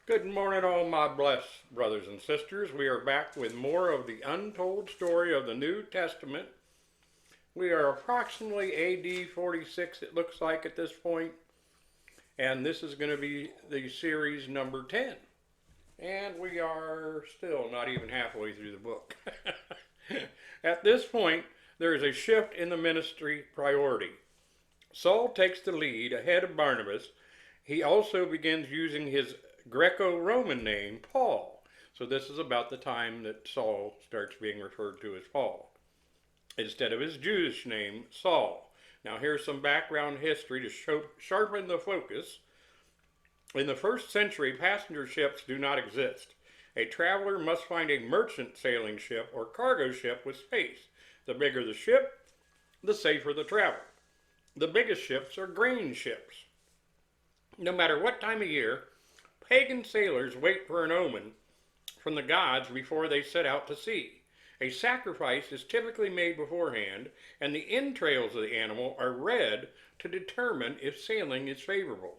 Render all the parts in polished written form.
Good morning, all my blessed brothers and sisters. We are back with more of the untold story of the New Testament. We are approximately AD 46, it looks like, at this point, and this is going to be the series number 10. And we are still not even halfway through the book. At this point, there is a shift in the ministry priority. Saul takes the lead ahead of Barnabas. He also begins using his Greco-Roman name, Paul. So this is about the time that Saul starts being referred to as Paul, instead of his Jewish name, Saul. Now here's some background history to sharpen the focus. In the first century, passenger ships do not exist. A traveler must find a merchant sailing ship or cargo ship with space. The bigger the ship, the safer the travel. The biggest ships are grain ships. No matter what time of year, pagan sailors wait for an omen from the gods before they set out to sea. A sacrifice is typically made beforehand, and the entrails of the animal are read to determine if sailing is favorable.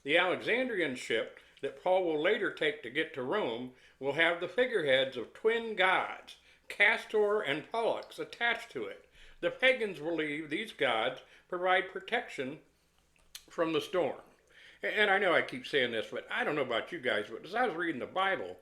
The Alexandrian ship that Paul will later take to get to Rome will have the figureheads of twin gods, Castor and Pollux, attached to it. The pagans believe these gods provide protection from the storm. And I know I keep saying this, but I don't know about you guys, but as I was reading the Bible,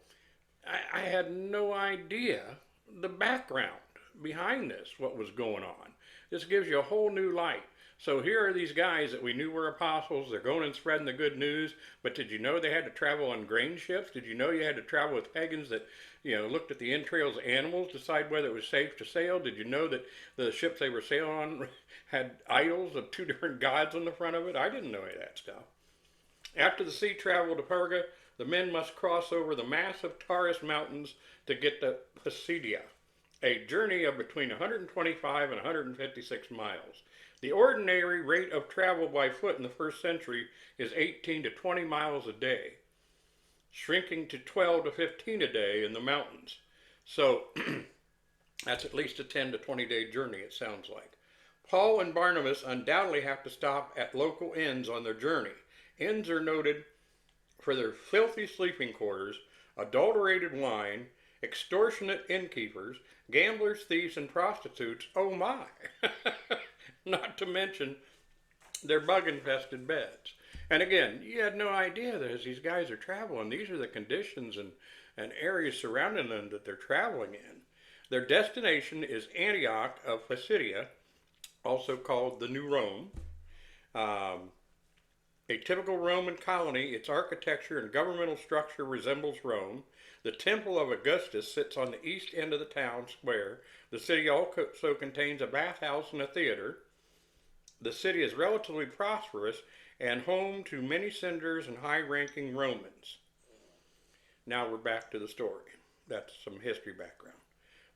I had no idea the background behind this, what was going on. This gives you a whole new light. So here are these guys that we knew were apostles. They're going and spreading the good news. But did you know they had to travel on grain ships? Did you know you had to travel with pagans that, looked at the entrails of animals, decide whether it was safe to sail? Did you know that the ships they were sailing on had idols of two different gods on the front of it? I didn't know any of that stuff. After the sea travel to Perga, the men must cross over the massive Taurus mountains to get to Pisidia, a journey of between 125 and 156 miles. The ordinary rate of travel by foot in the first century is 18 to 20 miles a day, shrinking to 12 to 15 a day in the mountains. So that's at least a 10 to 20 day journey, it sounds like. Paul and Barnabas undoubtedly have to stop at local inns on their journey. Inns are noted for their filthy sleeping quarters, adulterated wine, extortionate innkeepers, gamblers, thieves, and prostitutes. Oh my! Not to mention their bug-infested beds. And again, you had no idea that as these guys are traveling, these are the conditions and areas surrounding them that they're traveling in. Their destination is Antioch of Pisidia, also called the New Rome. A typical Roman colony, its architecture and governmental structure resembles Rome. The Temple of Augustus sits on the east end of the town square. The city also contains a bathhouse and a theater. The city is relatively prosperous and home to many senators and high-ranking Romans. Now we're back to the story. That's some history background.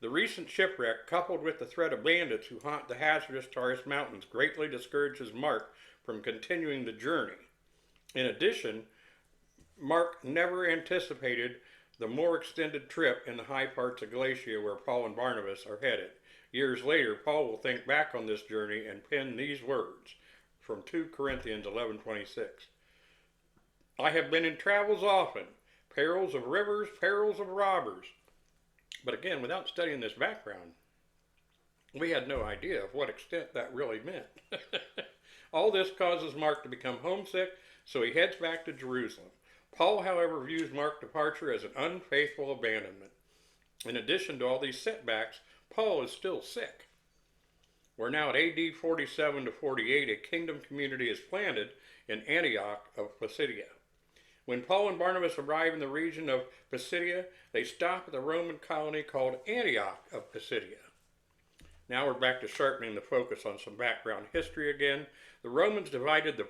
The recent shipwreck, coupled with the threat of bandits who haunt the hazardous Taurus Mountains, greatly discourages Mark from continuing the journey. In addition, Mark never anticipated the more extended trip in the high parts of Galatia where Paul and Barnabas are headed. Years later, Paul will think back on this journey and pen these words from 2 Corinthians 11:26. I have been in travels often, perils of rivers, perils of robbers. But again, without studying this background, we had no idea of what extent that really meant. All this causes Mark to become homesick, so he heads back to Jerusalem. Paul, however, views Mark's departure as an unfaithful abandonment. In addition to all these setbacks, Paul is still sick. We're now at AD 47 to 48. A kingdom community is planted in Antioch of Pisidia. When Paul and Barnabas arrive in the region of Pisidia, they stop at the Roman colony called Antioch of Pisidia. Now we're back to sharpening the focus on some background history again. The Romans divided the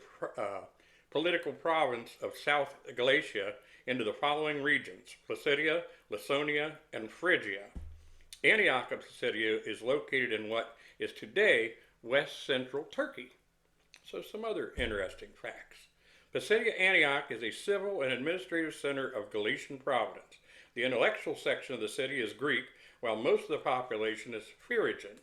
political province of South Galatia into the following regions: Pisidia, Laconia, and Phrygia. Antioch of Pisidia is located in what is today west central Turkey. So some other interesting facts. Pisidia Antioch is a civil and administrative center of Galatian province. The intellectual section of the city is Greek, while most of the population is Phrygian.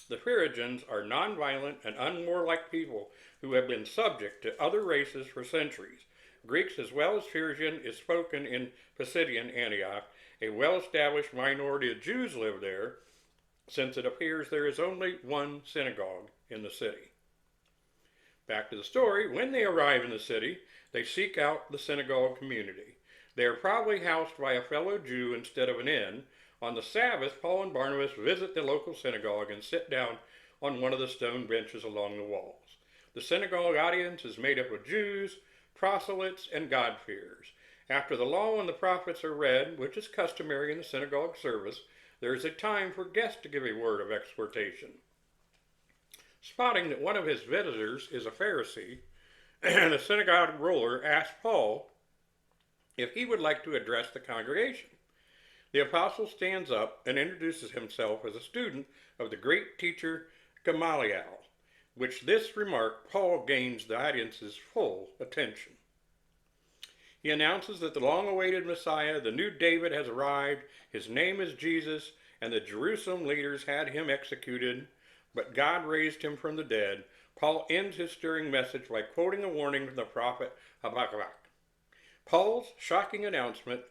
The Phrygians are nonviolent and unwarlike people who have been subject to other races for centuries. Greek as well as Persian is spoken in Pisidian Antioch. A well-established minority of Jews live there, since it appears there is only one synagogue in the city. Back to the story. When they arrive in the city, they seek out the synagogue community. They are probably housed by a fellow Jew instead of an inn. On the Sabbath, Paul and Barnabas visit the local synagogue and sit down on one of the stone benches along the walls. The synagogue audience is made up of Jews, proselytes, and God-fearers. After the law and the prophets are read, which is customary in the synagogue service, there is a time for guests to give a word of exhortation. Spotting that one of his visitors is a Pharisee, the synagogue ruler asks Paul if he would like to address the congregation. The apostle stands up and introduces himself as a student of the great teacher Gamaliel, which this remark Paul gains the audience's full attention. He announces that the long-awaited Messiah, the new David, has arrived. His name is Jesus, and the Jerusalem leaders had him executed, but God raised him from the dead. Paul ends his stirring message by quoting a warning from the prophet Habakkuk. Paul's shocking announcement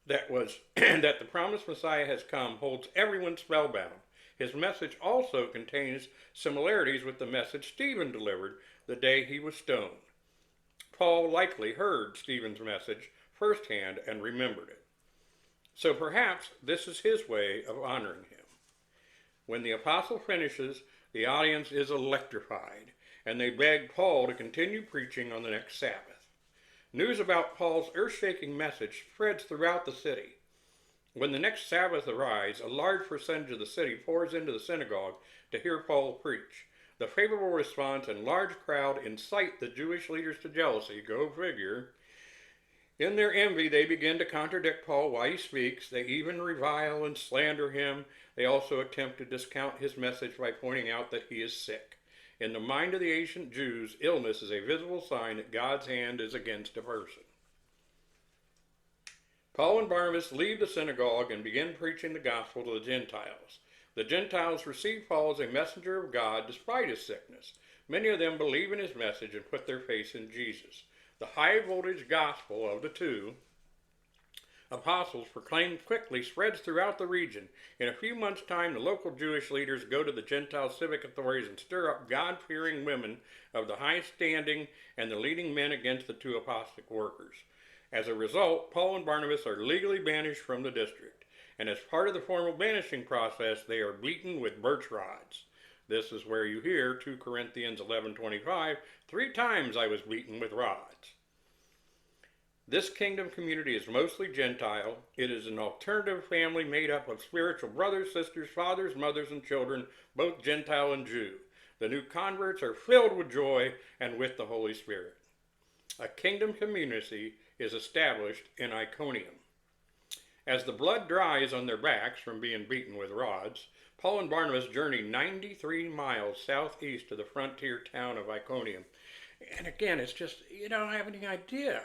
that the promised Messiah has come holds everyone spellbound. His message also contains similarities with the message Stephen delivered the day he was stoned. Paul likely heard Stephen's message firsthand and remembered it. So perhaps this is his way of honoring him. When the apostle finishes, the audience is electrified, and they beg Paul to continue preaching on the next Sabbath. News about Paul's earth-shaking message spreads throughout the city. When the next Sabbath arrives, a large percentage of the city pours into the synagogue to hear Paul preach. The favorable response and large crowd incite the Jewish leaders to jealousy, go figure. In their envy, they begin to contradict Paul while he speaks. They even revile and slander him. They also attempt to discount his message by pointing out that he is sick. In the mind of the ancient Jews, illness is a visible sign that God's hand is against a person. Paul and Barnabas leave the synagogue and begin preaching the gospel to the Gentiles. The Gentiles receive Paul as a messenger of God despite his sickness. Many of them believe in his message and put their faith in Jesus. The high-voltage gospel of the two apostles proclaimed quickly spreads throughout the region. In a few months' time, the local Jewish leaders go to the Gentile civic authorities and stir up God-fearing women of the high standing and the leading men against the two apostate workers. As a result, Paul and Barnabas are legally banished from the district, and as part of the formal banishing process, they are beaten with birch rods. This is where you hear 2 Corinthians 11:25, 3 times I was beaten with rods. This kingdom community is mostly Gentile. It is an alternative family made up of spiritual brothers, sisters, fathers, mothers, and children, both Gentile and Jew. The new converts are filled with joy and with the Holy Spirit. A kingdom community is established in Iconium. As the blood dries on their backs from being beaten with rods, Paul and Barnabas journey 93 miles southeast to the frontier town of Iconium. And again, it's just, you don't have any idea.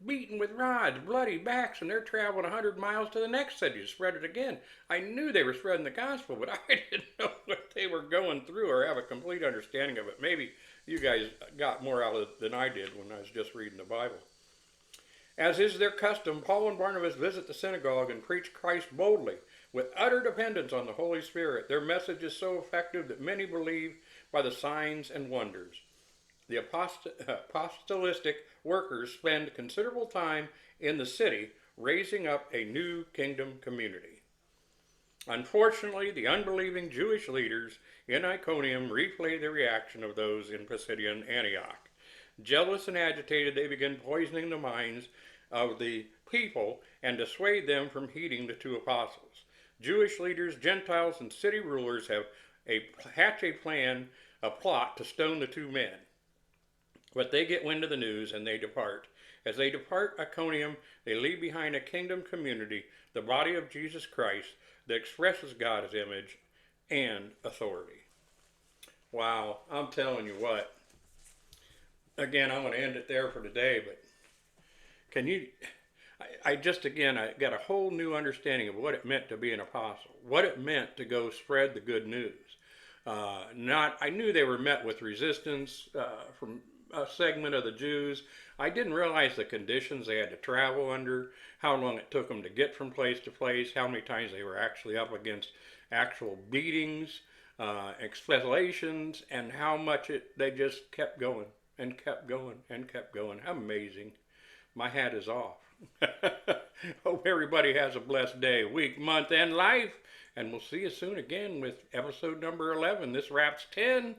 Beaten with rods, bloody backs, and they're traveling 100 miles to the next city to spread it again. I knew they were spreading the gospel, but I didn't know what they were going through or have a complete understanding of it. Maybe you guys got more out of it than I did when I was just reading the Bible. As is their custom, Paul and Barnabas visit the synagogue and preach Christ boldly, with utter dependence on the Holy Spirit. Their message is so effective that many believe by the signs and wonders. The apostolistic workers spend considerable time in the city raising up a new kingdom community. Unfortunately, the unbelieving Jewish leaders in Iconium replay the reaction of those in Pisidian Antioch. Jealous and agitated, they begin poisoning the minds of the people and dissuade them from heeding the two apostles. Jewish leaders, Gentiles, and city rulers hatch a plot to stone the two men. But they get wind of the news and they depart. As they depart Iconium, they leave behind a kingdom community, the body of Jesus Christ, that expresses God's image and authority. Wow, I'm telling you what. Again, I'm going to end it there for today, but I got a whole new understanding of what it meant to be an apostle, what it meant to go spread the good news. I knew they were met with resistance from segment of the Jews. I didn't realize the conditions they had to travel under, how long it took them to get from place to place, how many times they were actually up against actual beatings, exfoliations, and how much they just kept going and kept going and kept going. Amazing. My hat is off. Hope everybody has a blessed day, week, month, and life. And we'll see you soon again with episode number 11. This wraps 10.